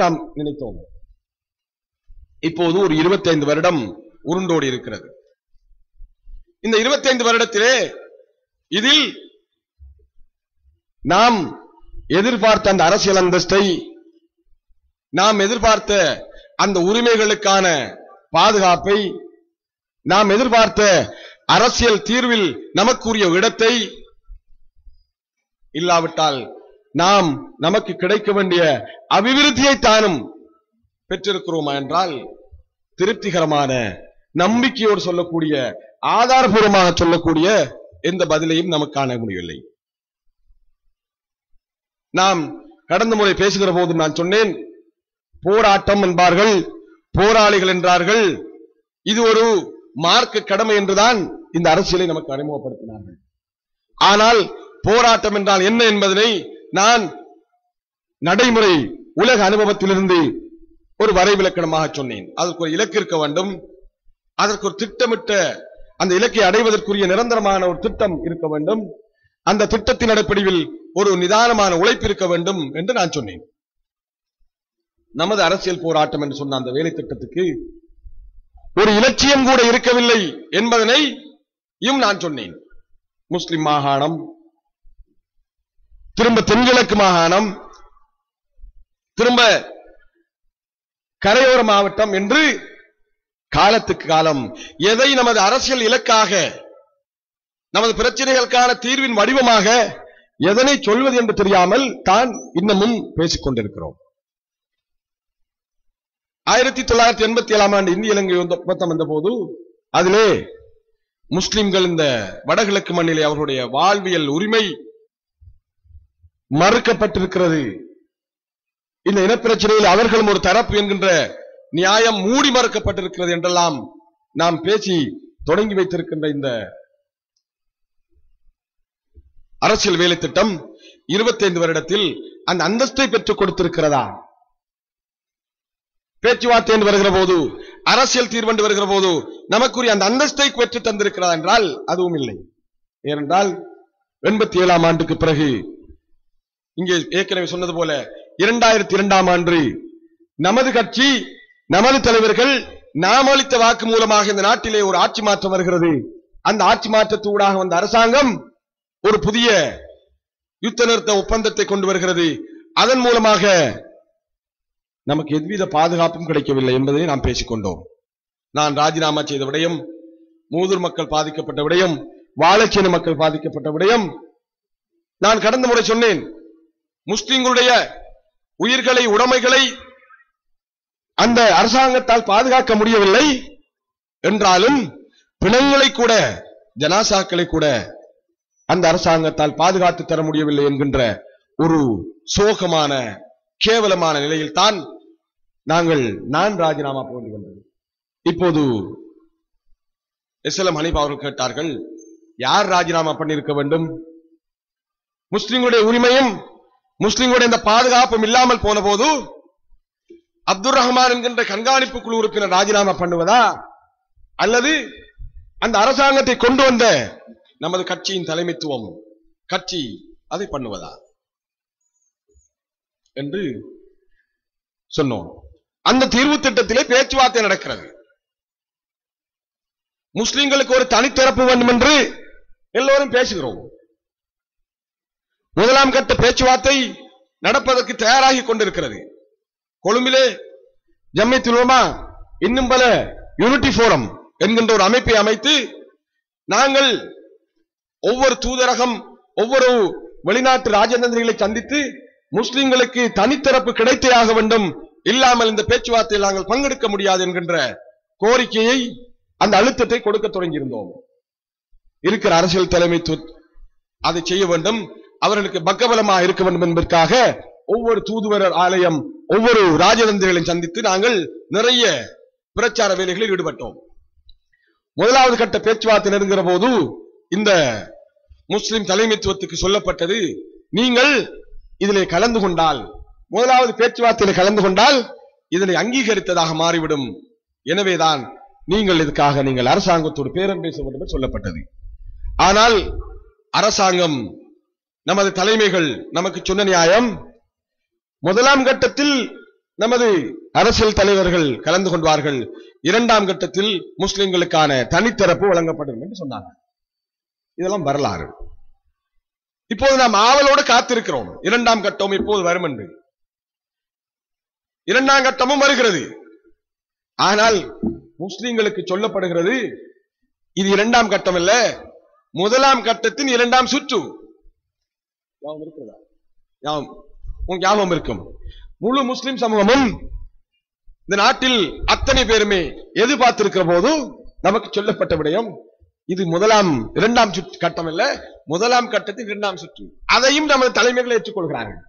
நாம் நினைத்தோம். இப்போது ஒரு 25 வருடம் உருண்டோடி இருக்கிறது. இந்த 25 வருடத்திலே இதில் நாம் எதிர்பார்த்த அந்த அரசியல் அந்தஸ்தை, நாம் எதிர்பார்த்த அந்த உரிமைகளுக்கான பாதுகாப்பை, நாம் எதிர்பார்த்த அரசியல் தீர்வில் நமக்குரிய இடத்தை இல்லாவிட்டால் நாம் நமக்கு கிடைக்க வேண்டிய அபிவிருத்தியை தானும் பெற்றிருக்கிறோமா என்றால் திருப்திகரமான நம்பிக்கையோடு சொல்லக்கூடிய, ஆதாரபூர்வமாக சொல்லக்கூடிய எந்த பதிலையும் நமக்கு காண முடியவில்லை. நாம் கடந்த முறை பேசுகிற போது நான் சொன்னேன், போராட்டம் என்பார்கள், போராளிகள் என்றார்கள். இது ஒரு மார்க்க கடமை என்றுதான் இந்த அரசியலை நமக்கு அறிமுகப்படுத்தினார்கள். ஆனால் போராட்டம் என்றால் என்ன என்பதனை நான் நடைமுறை உலக அனுபவத்திலிருந்து ஒரு வரைவிலக்கணமாக சொன்னேன். அதற்கு ஒரு இலக்கு இருக்க வேண்டும், அதற்கு ஒரு திட்டமிட்ட அந்த இலக்கை அடைவதற்குரிய நிரந்தரமான ஒரு திட்டம் இருக்க வேண்டும், அந்த திட்டத்தின் அடிப்படையில் ஒரு நிதானமான உழைப்பு இருக்க வேண்டும் என்று நான் சொன்னேன். நமது அரசியல் போராட்டம் என்று சொன்ன அந்த வேலை திட்டத்துக்கு ஒரு இலட்சியம் கூட இருக்கவில்லை என்பதனையும் நான் சொன்னேன். முஸ்லிம் மாகாணம், திரும்ப தென்கிழக்கு மாகாணம், திரும்ப கரையோர மாவட்டம் என்று காலத்துக்கு காலம் எதை நமது அரசியல் இலக்காக, நமது பிரச்சனைகளுக்கான தீர்வின் வடிவமாக எதனை சொல்வது என்று தெரியாமல் தான் இன்னமும் பேசிக் கொண்டிருக்கிறோம். 1987ஆம் ஆண்டு இந்திய இலங்கை ஒப்பந்தம் வந்த போது அதிலே முஸ்லிம்கள் இந்த வடகிழக்கு மண்ணிலே அவர்களுடைய வாழ்வியல் உரிமை மறுக்கப்பட்டிருக்கிறது, இந்த இனப்பிரச்சனையில் அவர்களும் ஒரு தரப்பு என்கின்ற நியாயம் மூடி மறுக்கப்பட்டிருக்கிறது என்றெல்லாம் நாம் பேசி தொடங்கி வைத்திருக்கின்ற இந்த அரசியல் வேலை திட்டம் 25 வருடத்தில் அந்த அந்தஸ்தை பெற்றுக் கொடுத்திருக்கிறதா? பேச்சுவார்த்தை என்று வருகிற போது, அரசியல் தீர்வு வருகிற போது நமக்குரிய அந்த அந்தஸ்தை பெற்று தந்திருக்கிறதா என்றால் அதுவும் இல்லை. ஏனென்றால் 87ஆம் ஆண்டுக்கு பிறகு இங்கே ஏற்கனவே சொன்னது போல 2002ஆம் ஆண்டு நமது கட்சி, நமது தலைவர்கள் நாம் அளித்த வாக்கு மூலமாக இந்த நாட்டிலே ஒரு ஆட்சி மாற்றம் வருகிறது. அந்த ஆட்சி மாற்றத்தூடாக வந்த அரசாங்கம் ஒரு புதிய யுத்த நிறுத்த ஒப்பந்தத்தை கொண்டு வருகிறது. அதன் மூலமாக நமக்கு எவ்வித பாதுகாப்பும் கிடைக்கவில்லை என்பதை நாம் பேசிக்கொண்டோம். நான் ராஜினாமா செய்த விடயம், மூதூர் மக்கள் பாதிக்கப்பட்ட விடயம், வாழைச்சேனை மக்கள் பாதிக்கப்பட்ட விடயம் நான் கடந்த முறை சொன்னேன். முஸ்லிம்களுடைய உயிர்களை, உடைமைகளை அந்த அரசாங்கத்தால் பாதுகாக்க முடியவில்லை என்றாலும் பிணங்களை கூட, ஜனாசாக்களை கூட அந்த அரசாங்கத்தால் பாதுகாத்து தர முடியவில்லை என்கின்ற ஒரு சோகமான, கேவலமான நிலையில் தான் நான் ராஜினாமா போக வேண்டியது. இப்போது எஸ்எல்எம் ஹனீஃபா அவர்கள் கேட்டார்கள், யார் ராஜினாமா பண்ணியிருக்க வேண்டும்? முஸ்லிம்களுடைய உரிமையும் முஸ்லிம்களுடைய இந்த பாதுகாப்பும் இல்லாமல் போன போது அப்துல் ரஹ்மான் என்கின்ற கண்காணிப்பு குழு உறுப்பினர் ராஜினாமா பண்ணுவதா, அல்லது அந்த அரசாங்கத்தை கொண்டு வந்த நமது கட்சியின் தலைமைத்துவம் கட்சி அதை பண்ணுவதா என்று சொன்னோம். அந்த தீர்வு திட்டத்திலே பேச்சுவார்த்தை நடக்கிறது. முஸ்லிம்களுக்கு ஒரு தனித்தரப்பு வேண்டும் என்று எல்லோரும் பேசுகிறோம். முதலாம் கட்ட பேச்சுவார்த்தை நடப்பதற்கு தயாராகி கொண்டிருக்கிறது. கொழும்பிலே ஜம்மியத்துல் உலமா இன்னும் பல யூனிட்டி போரம் என்கின்ற ஒரு அமைப்பை அமைத்து நாங்கள் ஒவ்வொரு தூதரகம், ஒவ்வொரு வெளிநாட்டு ராஜதந்திரிகளை சந்தித்து முஸ்லிம்களுக்கு தனித்தரப்பு கிடைத்தே ஆக வேண்டும், இல்லாமல் இந்த பேச்சுவார்த்தையில் நாங்கள் பங்கெடுக்க முடியாது என்கின்ற கோரிக்கையை, அந்த அழுத்தத்தை கொடுக்க தொடங்கியிருந்தோம். இருக்கிற அரசியல் தலைமைத்துவம் அதை செய்ய வேண்டும், அவர்களுக்கு பக்கபலமாக இருக்க வேண்டும் என்பதற்காக ஒவ்வொரு தூதுவர் ஆலயம், ஒவ்வொரு ராஜதந்திரிகளையும் சந்தித்து நாங்கள் நிறைய பிரச்சார வேலைகளில் ஈடுபட்டோம். முதலாவது கட்ட பேச்சுவார்த்தை நெருங்குகிற போது இந்த முஸ்லிம் தலைமைத்துவத்துக்கு சொல்லப்பட்டது, நீங்கள் இதிலே கலந்து கொண்டால், முதலாவது பேச்சுவார்த்தையில் கலந்து கொண்டால் இதனை அங்கீகரித்ததாக மாறிவிடும், எனவேதான் நீங்கள் இதுக்காக நீங்கள் அரசாங்கத்தோடு பேரம் பேச வேண்டும் என்று சொல்லப்பட்டது. ஆனால் அரசாங்கம், நமது தலைமைகள் நமக்கு சொன்ன நியாயம், முதலாம் கட்டத்தில் நமது அரசியல் தலைவர்கள் கலந்து கொள்வார்கள். இரண்டாம் கட்டத்தில் முஸ்லிம்களுக்கான தனித்தரப்பு வழங்கப்படும் என்று சொன்னார்கள். இதெல்லாம் வரலாறு. இப்போது நாம் ஆவலோடு காத்திருக்கிறோம். இரண்டாம் கட்டம் இப்போது வரும் என்று. இரண்டாம் கட்டமும் வருகிறது. ஆனால் முஸ்லிம்களுக்கு சொல்லப்படுகிறது இது இரண்டாம் கட்டம் அல்ல, முதலாம் கட்டத்தின் இரண்டாம் சுற்று. ஞாபகம் இருக்கும். முழு முஸ்லிம் சமூகமும் இந்த நாட்டில் அத்தனை பேருமே எதிர்பார்த்திருக்கிற போது நமக்கு சொல்லப்பட்ட விடயம் இது இரண்டாம் சுற்று கட்டம் அல்ல, முதலாம் கட்டத்தின் இரண்டாம் சுற்று. அதையும் நமது தலைமைகள் ஏற்றுக்கொள்கிறார்கள்.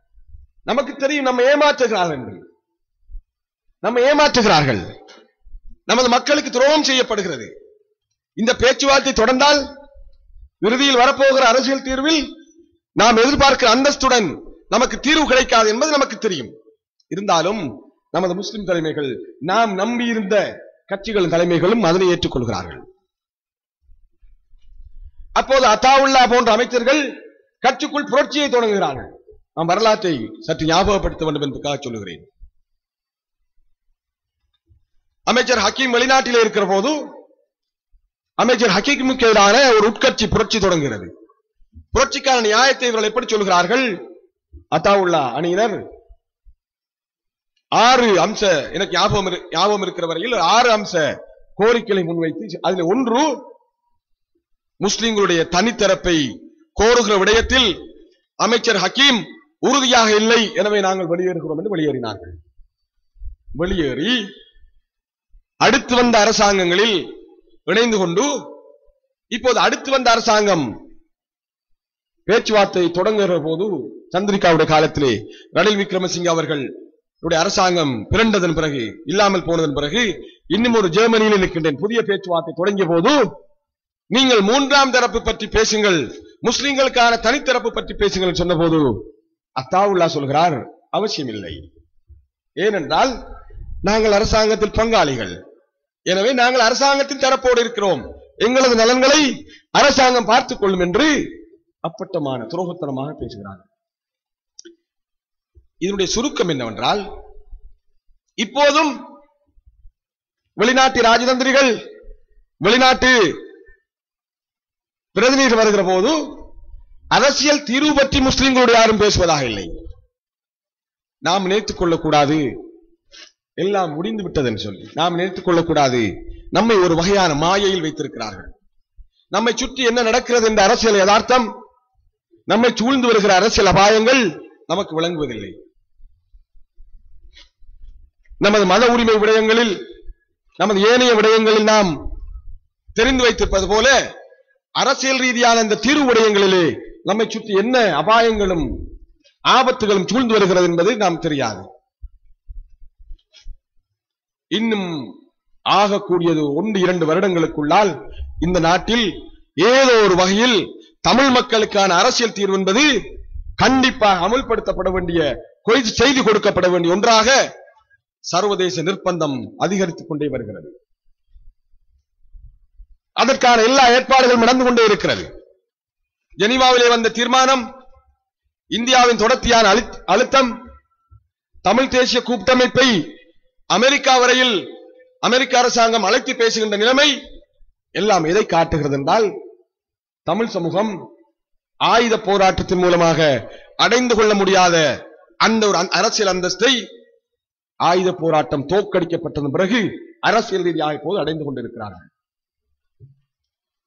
நமக்கு தெரியும் நம்ம ஏமாற்றுகிறார்கள் என்று. நம்ம ஏமாற்றுகிறார்கள். நமது மக்களுக்கு துரோகம் செய்யப்படுகிறது. இந்த பேச்சுவார்த்தை தொடர்ந்தால் இறுதியில் வரப்போகிற அரசியல் தீர்வில் நாம் எதிர்பார்க்கிற அந்தஸ்துடன் நமக்கு தீர்வு கிடைக்காது என்பது நமக்கு தெரியும். இருந்தாலும் நமது முஸ்லிம் தலைமைகள், நாம் நம்பியிருந்த கட்சிகளின் தலைமைகளும் அதனை ஏற்றுக்கொள்கிறார்கள். அப்போது அத்தாவுல்லா போன்ற அமைச்சர்கள் கட்சிக்குள் புரட்சியை தொடங்குகிறார்கள். நாம் வரலாற்றை சற்று ஞாபகப்படுத்த வேண்டும் என்பதற்காக சொல்லுகிறேன். அமைச்சர் ஹக்கீம் வெளிநாட்டிலே இருக்கிற போது அமைச்சர் ஹக்கீமுக்கு எதிரான ஒரு உட்கட்சி புரட்சி தொடங்குகிறது. புரட்சிக்கான நியாயத்தை இவர்கள் எப்படி சொல்கிறார்கள்? அத்தாவுல்லா அணியினர் 6 அம்ச, எனக்கு ஞாபகம் இருக்கிற வரையில் 6 அம்ச கோரிக்கைகளை முன்வைத்து, அதில் ஒன்று முஸ்லிம்களுடைய தனித்தரப்பை கோருகிற விடயத்தில் அமைச்சர் ஹக்கீம் உறுதியாக இல்லை, எனவே நாங்கள் வெளியேறுகிறோம் என்று வெளியேறினார்கள். வெளியேறி அடுத்து வந்த அரசாங்கங்களில் இணைந்து கொண்டு இப்போது அடுத்து வந்த அரசாங்கம் பேச்சுவார்த்தை தொடங்குகிற போது சந்திரிகாவுடைய காலத்திலே ரணில் விக்ரமசிங்கே அவர்கள் அரசாங்கம் பிறந்ததன் பிறகு, இல்லாமல் போனதன் பிறகு, இன்னும் ஒரு ஜெர்மனியில் இருக்கின்றேன், புதிய பேச்சுவார்த்தை தொடங்கிய போது நீங்கள் 3ஆம் தரப்பு பற்றி பேசுங்கள், முஸ்லிம்களுக்கான தனித்தரப்பு பற்றி பேசுங்கள் சொன்ன போது அத்தாவுல்லா சொல்கிறார் அவசியம் இல்லை. ஏனென்றால் நாங்கள் அரசாங்கத்தில் பங்காளிகள், எனவே நாங்கள் அரசாங்கத்தின் தரப்போடு இருக்கிறோம், எங்களது நலன்களை அரசாங்கம் பார்த்துக் கொள்ளும் என்று அப்பட்டமான துரோகத்தனமாக பேசுகிறார்கள். இதனுடைய சுருக்கம் என்னவென்றால், இப்போதும் வெளிநாட்டு ராஜதந்திரிகள், வெளிநாட்டு பிரதிநிதிகள் வருகிற போது அரசியல் தீர்வு பற்றி முஸ்லிம்களோடு யாரும் பேசுவதாக இல்லை. நாம் நினைத்துக் கொள்ளக்கூடாது எல்லாம் முடிந்து விட்டது என்று சொல்லி நாம் நினைத்துக் கொள்ளக்கூடாது. நம்மை ஒரு வகையான மாயையில் வைத்திருக்கிறார்கள். நம்மை சுற்றி என்ன நடக்கிறது என்ற அரசியல் யதார்த்தம், நம்மை சூழ்ந்து வருகிற அரசியல் அபாயங்கள் நமக்கு விளங்குவதில்லை. நமது மத உரிமை விடயங்களில், நமது ஏனைய விடயங்களில் நாம் தெரிந்து வைத்திருப்பது போல அரசியல் ரீதியான இந்த தீர்வு விடயங்களிலே நம்மை சுற்றி என்ன அபாயங்களும் ஆபத்துகளும் சூழ்ந்து வருகிறது என்பது நாம் தெரியாது. இன்னும் ஆகக்கூடியது 1-2 வருடங்களுக்குள்ளால் இந்த நாட்டில் ஏதோ ஒரு வகையில் தமிழ் மக்களுக்கான அரசியல் தீர்வு என்பது கண்டிப்பாக அமல்படுத்தப்பட வேண்டிய, செய்தி கொடுக்கப்பட வேண்டிய ஒன்றாக சர்வதேச நிர்பந்தம் அதிகரித்துக் கொண்டே வருகிறது. அதற்கான எல்லா ஏற்பாடுகளும் நடந்து கொண்டே இருக்கிறது. ஜெனீவாவிலே வந்த தீர்மானம், இந்தியாவின் தொடர்ச்சியான அழுத்தம், தமிழ் தேசிய கூட்டமைப்பை அமெரிக்கா வரையில் அமெரிக்க அரசாங்கம் அழைத்து பேசுகின்ற நிலைமை எல்லாம் எதை காட்டுகிறது என்றால், தமிழ் சமூகம் ஆயுத போராட்டத்தின் மூலமாக அடைந்து கொள்ள முடியாத அந்த ஒரு அரசியல் அந்தஸ்தை ஆயுத போராட்டம் தோற்கடிக்கப்பட்டதன் பிறகு அரசியல் ரீதியாக போது அடைந்து கொண்டிருக்கிறார்கள்.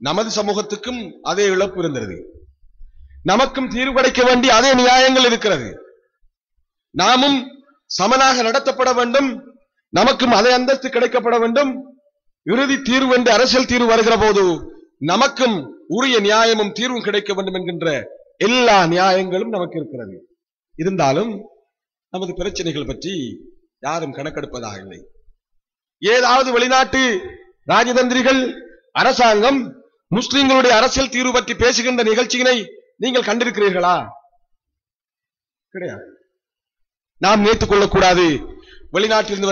நமது சமூகத்துக்கும் அதே இழப்பு இருந்தது. நமக்கும் தீர்வு கிடைக்க வேண்டிய அதே நியாயங்கள் இருக்கிறது. நாமும் சமனாக நடத்தப்பட வேண்டும், நமக்கும் அதே அந்தஸ்து கிடைக்கப்பட வேண்டும். இறுதி தீர்வு என்று அரசியல் தீர்வு வருகிற போது நமக்கும் உரிய நியாயமும் தீர்வும் கிடைக்க வேண்டும் என்கின்ற எல்லா நியாயங்களும் நமக்கு இருக்கிறது. இருந்தாலும் நமது பிரச்சனைகள் பற்றி யாரும் கணக்கெடுப்பதாக இல்லை. ஏதாவது வெளிநாட்டு ராஜதந்திரிகள், அரசாங்கம் முஸ்லிம்களுடைய அரசியல் தீர்வு பற்றி பேசுகின்ற நிகழ்ச்சியினை நீங்கள் கண்டிருக்கிறீர்களா? கிடையாது. நாம் நினைத்துக் கொள்ளக்கூடாது வெளிநாட்டிலிருந்து